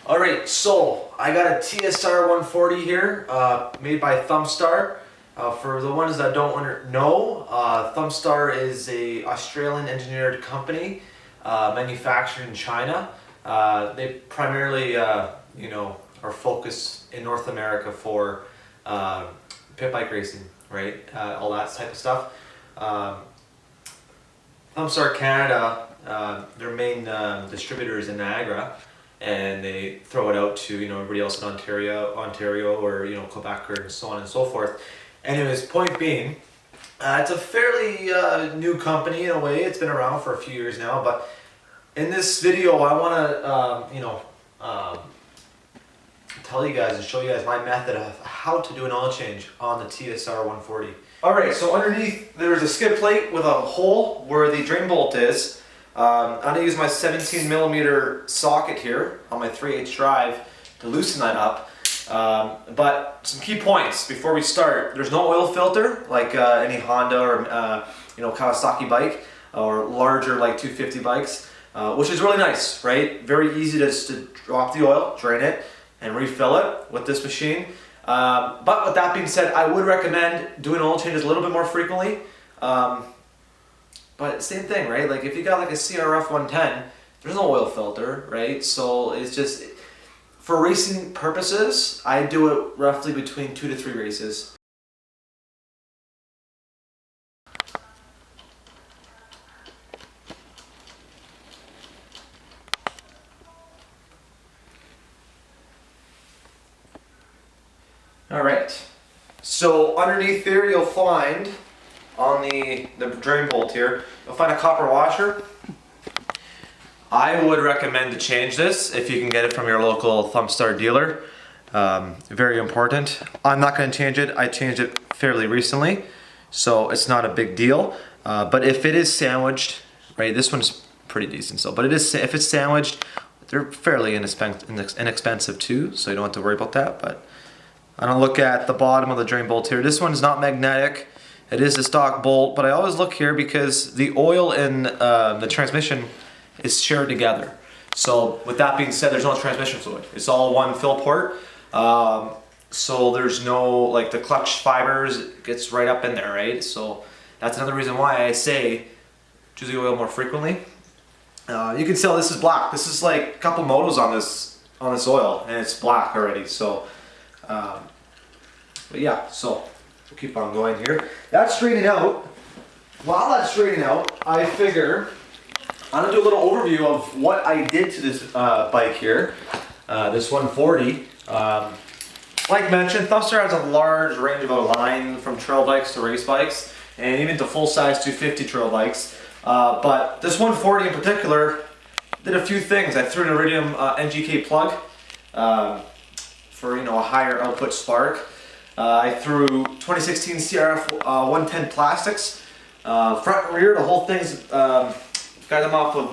Alright, so I got a TSR140 here, made by Thumpstar. For the ones that don't know, Thumpstar is a Australian engineered company, manufactured in China. They primarily, are focused in North America for pit bike racing, right? All that type of stuff. Thumpstar Canada, their main distributor is in Niagara, and they throw it out to everybody else in Ontario or Quebec or so on and so forth. Anyways, point being, it's a fairly new company in a way. It's been around for a few years now, but in this video, I want to tell you guys and show you guys my method of how to do an oil change on the TSR140. Alright, so underneath there's a skid plate with a hole where the drain bolt is. I'm going to use my 17mm socket here on my 3/8 drive to loosen that up. But some key points before we start: there's no oil filter like any Honda or Kawasaki bike or larger like 250 bikes, which is really nice, right? Very easy to drop the oil, drain it, and refill it with this machine. But with that being said, I would recommend doing oil changes a little bit more frequently. But same thing, right? Like if you got like a CRF110, there's no oil filter, right? So it's just, for racing purposes, I do it roughly between 2 to 3 races. All right, so underneath there you'll find, on the drain bolt here, you'll find a copper washer. I would recommend to change this if you can get it from your local Thumpstar dealer. Very important. I'm not going to change it. I changed it fairly recently, so it's not a big deal. But if it is sandwiched, right, this one's pretty decent. So, but if it's sandwiched, they're fairly inexpensive too, so you don't have to worry about that. But I'm gonna look at the bottom of the drain bolt here. This one is not magnetic. It is a stock bolt, but I always look here because the oil and the transmission is shared together. So with that being said, there's no transmission fluid. It's all one fill port. So there's no, like the clutch fibers, gets right up in there, right? So that's another reason why I say choose the oil more frequently. You can tell this is black. This is like a couple motos on this oil, and it's black already. So, but yeah, so we'll keep on going here. That's straighting out. While that's straighting out, I figure I'm gonna do a little overview of what I did to this bike here, this 140. Like mentioned, Thumpstar has a large range of a line from trail bikes to race bikes, and even to full-size 250 trail bikes. But this 140 in particular did a few things. I threw an Iridium NGK plug for a higher output spark. I threw 2016 CRF 110 plastics, front and rear. The whole thing's got them off of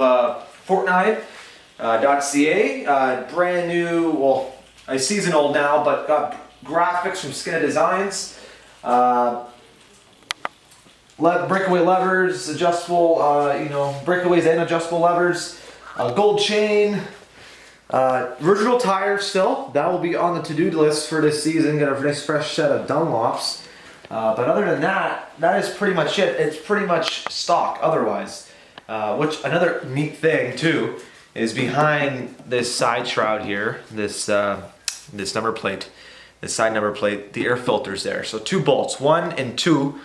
Fortnite.ca, brand new. Well, a season old now, but got graphics from Skinna Designs. Breakaway levers, adjustable, breakaways and adjustable levers. Gold chain. Original tires still. That will be on the to-do list for this season. Get a nice fresh set of Dunlops. But other than that, that is pretty much it. It's pretty much stock otherwise. Which another neat thing too is behind this side shroud here, this number plate, this side number plate, the air filter's there. So 2 bolts, 1 and 2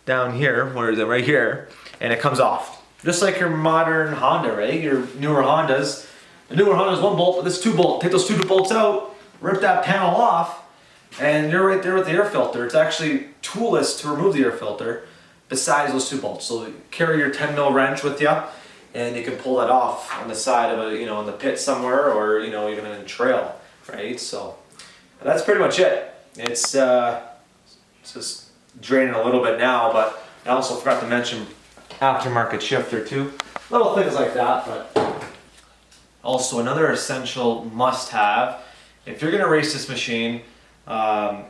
down here, where is it, right here, and it comes off. Just like your modern Honda, right? Your newer Hondas. The newer Honda's 1 bolt, but this 2 bolt. Take those 2 bolts out, rip that panel off, and you're right there with the air filter. It's actually toolless to remove the air filter besides those 2 bolts. So carry your 10mm wrench with you, and you can pull that off on the side of a, in the pit somewhere, or even in a trail, right? So that's pretty much it. It's just draining a little bit now, but I also forgot to mention aftermarket shifter too. Little things like that, but also another essential must-have if you're gonna race this machine. The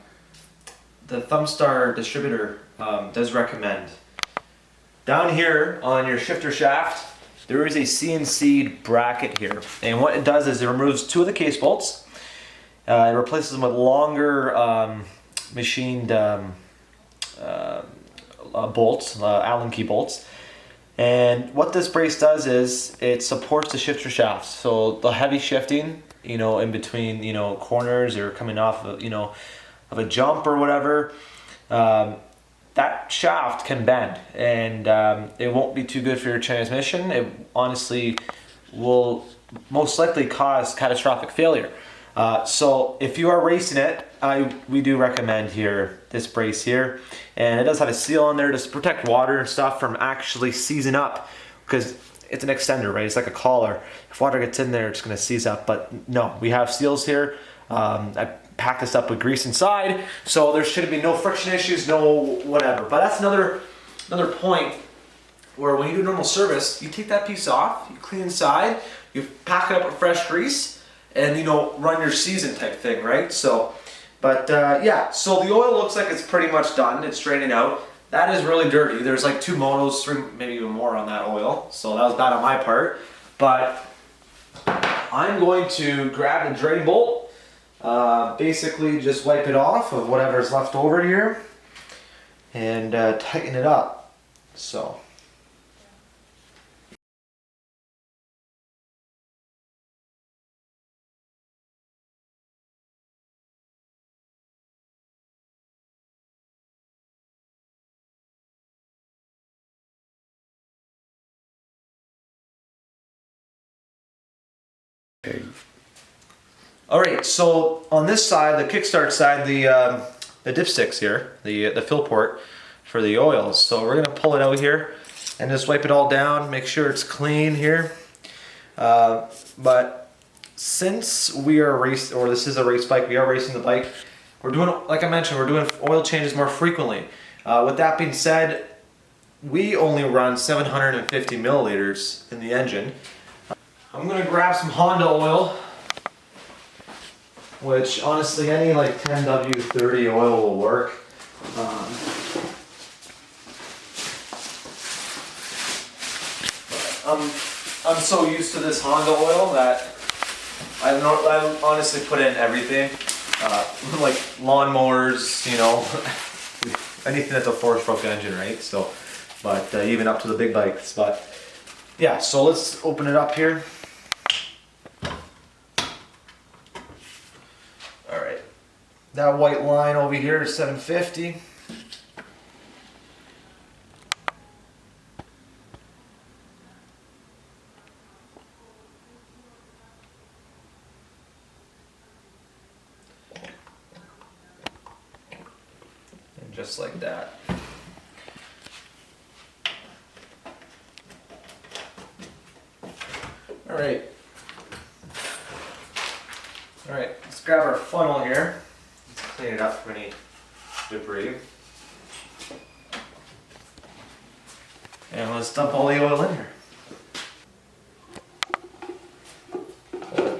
Thumpstar distributor does recommend down here on your shifter shaft, there is a CNC bracket here. And what it does is it removes 2 of the case bolts. It replaces them with longer machined bolts, Allen key bolts. And what this brace does is it supports the shifter shafts. So the heavy shifting, you know, in between, you know, corners or coming off of, you know, of a jump or whatever, that shaft can bend, and it won't be too good for your transmission. It honestly will most likely cause catastrophic failure. So if you are racing it, we do recommend here this brace here, and it does have a seal on there to protect water and stuff from actually seizing up, because it's an extender, right? It's like a collar. If water gets in there, it's going to seize up. But no, we have seals here. I packed this up with grease inside, so there should be no friction issues, no whatever. But that's another point where when you do normal service, you take that piece off, you clean inside, you pack it up with fresh grease, and you know, run your season type thing, right? So, but yeah, so the oil looks like it's pretty much done. It's draining out. That is really dirty. There's like 2 motos, 3, maybe even more on that oil. So that was bad on my part. But I'm going to grab the drain bolt, basically just wipe it off of whatever's left over here, and tighten it up. So. All right, so on this side, the kickstart side, the dipsticks here, the fill port for the oils. So we're gonna pull it out here and just wipe it all down, make sure it's clean here. But since we are racing, or this is a race bike, we are racing the bike. We're doing, like I mentioned, we're doing oil changes more frequently. With that being said, we only run 750 milliliters in the engine. I'm gonna grab some Honda oil, which honestly any like 10W30 oil will work. I'm so used to this Honda oil that I honestly put in everything, like lawnmowers, you know, anything that's a 4-stroke engine, right? So, but even up to the big bikes. But yeah, so let's open it up here. That white line over here is 750. And just like that. All right. All right, let's grab our funnel here. Clean it up from any debris. And let's dump all the oil in here.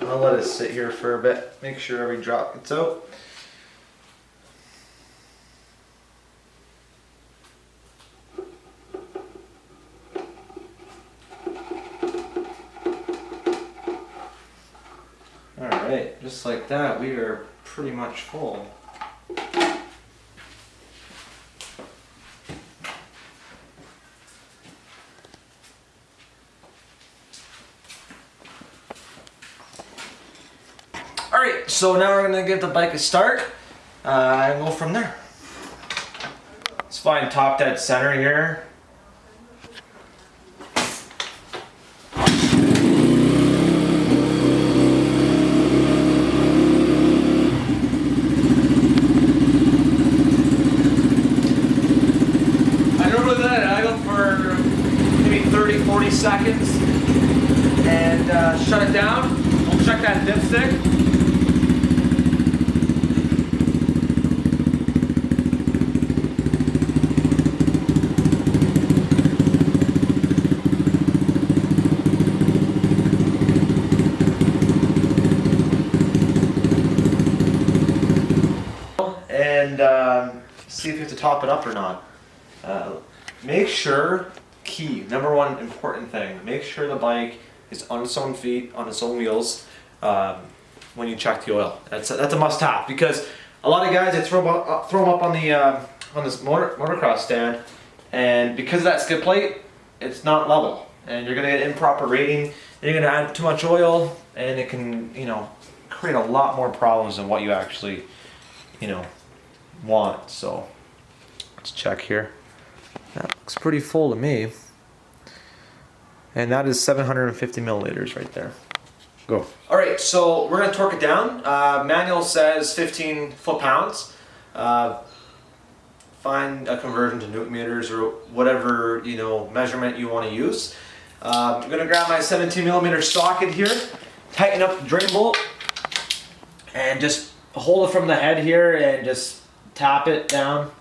I'll let it sit here for a bit, make sure every drop gets out. Alright, just like that, we are pretty much full. Alright, so now we're going to give the bike a start and go from there. Let's find top dead center here. I normally let it idle for maybe 30-40 seconds and shut it down. We'll check that dipstick. And see if you have to top it up or not. Make sure, key, number one important thing. Make sure the bike is on its own feet, on its own wheels when you check the oil. That's a must-have, because a lot of guys, they throw them up on this motocross stand, and because of that skid plate, it's not level, and you're gonna get improper rating. You're gonna add too much oil, and it can, you know, create a lot more problems than what you actually, you know, want. So let's check here. That looks pretty full to me, and that is 750 milliliters right there. Go. All right, so we're gonna torque it down. Manual says 15 foot-pounds. Find a conversion to newton meters or whatever, you know, measurement you want to use. I'm gonna grab my 17 millimeter socket here, tighten up the drain bolt, and just hold it from the head here and just tap it down,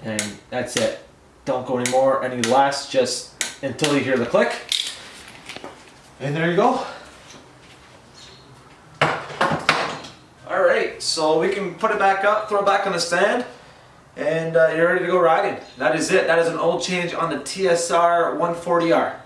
and that's it. Don't go any more, any less, just until you hear the click. And there you go. All right, so we can put it back up, throw it back on the stand, and you're ready to go riding. That is it. That is an oil change on the TSR140R.